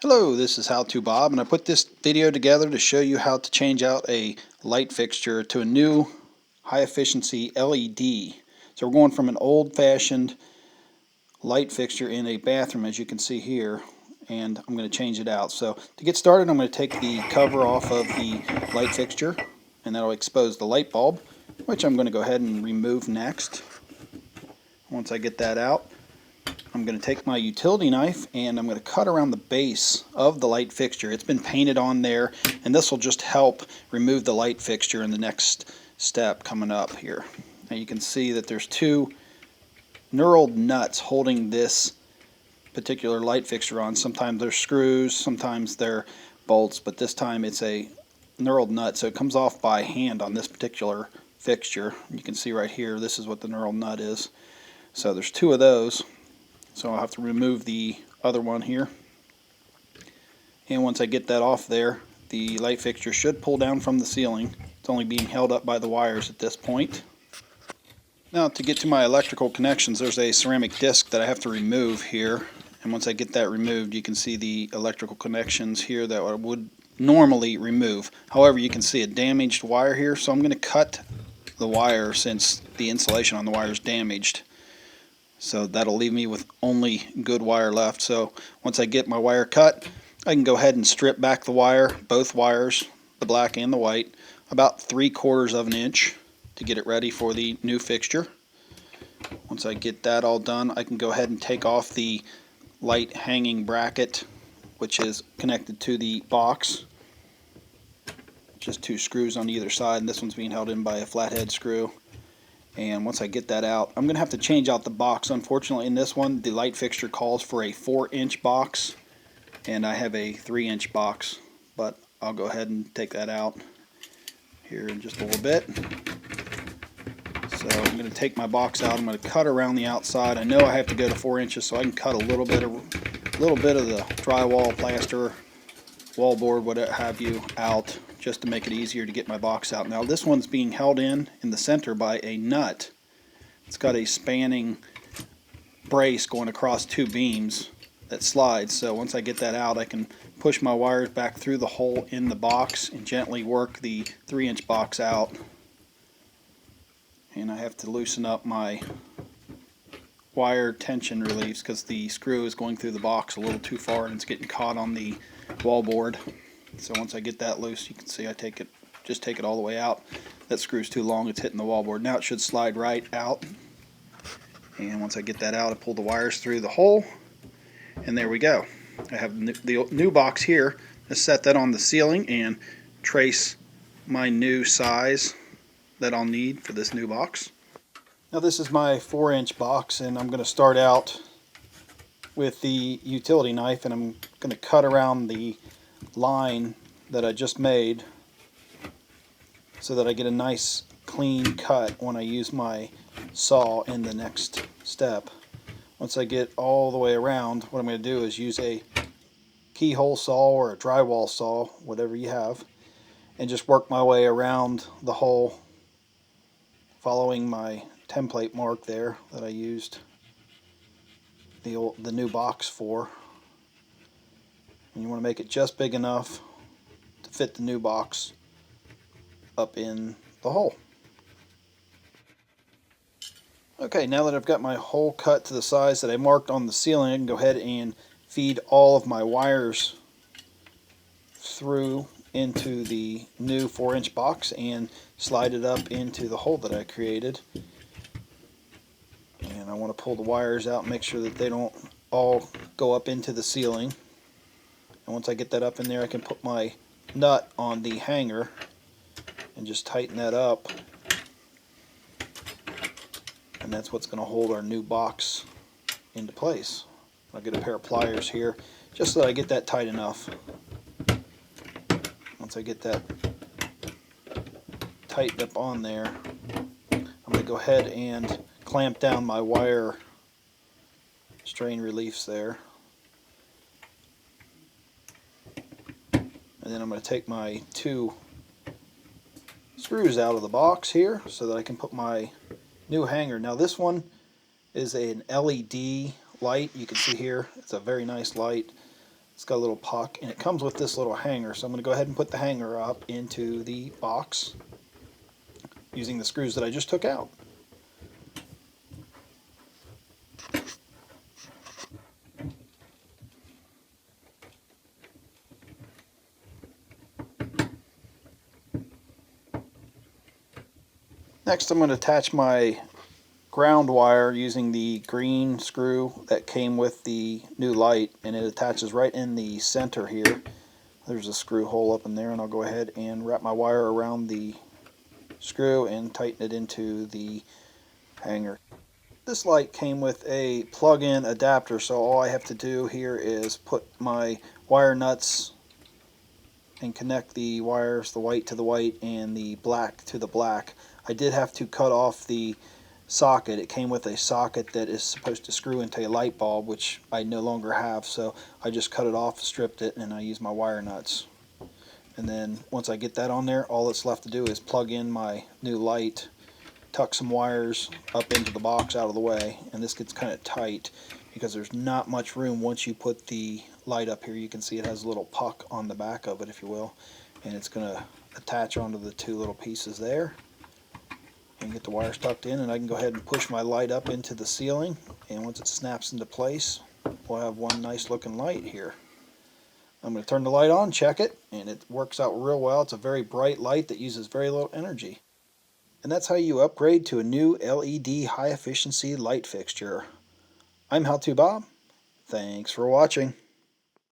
Hello, this is How To Bob, and I put this video together to show you how to change out a light fixture to a new high efficiency LED. So we're going from an old-fashioned light fixture in a bathroom, as you can see here, and I'm going to change it out. So to get started, I'm going to take the cover off of the light fixture, and that'll expose the light bulb, which I'm going to go ahead and remove next. Once I get that out, I'm going to take my utility knife and I'm going to cut around the base of the light fixture. It's been painted on there, and this will just help remove the light fixture in the next step coming up here. Now you can see that there's two knurled nuts holding this particular light fixture on. Sometimes they're screws, sometimes they're bolts, but this time it's a knurled nut, so it comes off by hand on this particular fixture. You can see right here, this is what the knurled nut is. So there's two of those. So I'll have to remove the other one here. And once I get that off there, the light fixture should pull down from the ceiling. It's only being held up by the wires at this point. Now to get to my electrical connections, there's a ceramic disc that I have to remove here. And once I get that removed, you can see the electrical connections here that I would normally remove. However, you can see a damaged wire here, so I'm going to cut the wire since the insulation on the wire is damaged. So that'll leave me with only good wire left. So once I get my wire cut, I can go ahead and strip back the wire, both wires, the black and the white, about 3/4 of an inch to get it ready for the new fixture. Once I get that all done, I can go ahead and take off the light hanging bracket, which is connected to the box. Just two screws on either side, and this one's being held in by a flathead screw. And once I get that out, I'm going to have to change out the box. Unfortunately, in this one, the light fixture calls for a 4-inch box, and I have a 3-inch box, but I'll go ahead and take that out here in just a little bit. So I'm going to take my box out. I'm going to cut around the outside. I know I have to go to 4 inches, so I can cut a little bit of the drywall, plaster, wallboard, whatever have you, out, just to make it easier to get my box out. Now this one's being held in the center by a nut. It's got a spanning brace going across two beams that slides, so once I get that out, I can push my wires back through the hole in the box and gently work the 3-inch box out. And I have to loosen up my wire tension reliefs because the screw is going through the box a little too far and it's getting caught on the wallboard. So once I get that loose, you can see I just take it all the way out. That screw's too long, it's hitting the wallboard. Now it should slide right out. And once I get that out, I pull the wires through the hole, and there we go. I have the new box here. I set that on the ceiling and trace my new size that I'll need for this new box. Now this is my 4-inch box, and I'm going to start out with the utility knife, and I'm going to cut around the line that I just made so that I get a nice clean cut when I use my saw in the next step. Once I get all the way around, what I'm going to do is use a keyhole saw or a drywall saw, whatever you have, and just work my way around the hole following my template mark there that I used the new box for. And you want to make it just big enough to fit the new box up in the hole. Okay, now that I've got my hole cut to the size that I marked on the ceiling, I can go ahead and feed all of my wires through into the new 4-inch box and slide it up into the hole that I created. And I want to pull the wires out and make sure that they don't all go up into the ceiling. And once I get that up in there, I can put my nut on the hanger and just tighten that up. And that's what's going to hold our new box into place. I'll get a pair of pliers here just so that I get that tight enough. Once I get that tightened up on there, I'm going to go ahead and clamp down my wire strain reliefs there. And then I'm going to take my two screws out of the box here so that I can put my new hanger. Now this one is an LED light. You can see here it's a very nice light. It's got a little puck, and it comes with this little hanger. So I'm going to go ahead and put the hanger up into the box using the screws that I just took out. Next, I'm going to attach my ground wire using the green screw that came with the new light, and it attaches right in the center here. There's a screw hole up in there, and I'll go ahead and wrap my wire around the screw and tighten it into the hanger. This light came with a plug-in adapter, so all I have to do here is put my wire nuts and connect the wires, the white to the white and the black to the black. I did have to cut off the socket. It came with a socket that is supposed to screw into a light bulb, which I no longer have, so I just cut it off, stripped it, and I use my wire nuts. And then once I get that on there, all that's left to do is plug in my new light, tuck some wires up into the box out of the way, and this gets kind of tight because there's not much room once you put the light up here. You can see it has a little puck on the back of it, if you will, and it's going to attach onto the two little pieces there. And get the wires tucked in, and I can go ahead and push my light up into the ceiling, and once it snaps into place, we'll have one nice looking light here. I'm going to turn the light on, check it, and it works out real well. It's a very bright light that uses very little energy. And that's how you upgrade to a new LED high efficiency light fixture. I'm How To Bob. Thanks for watching.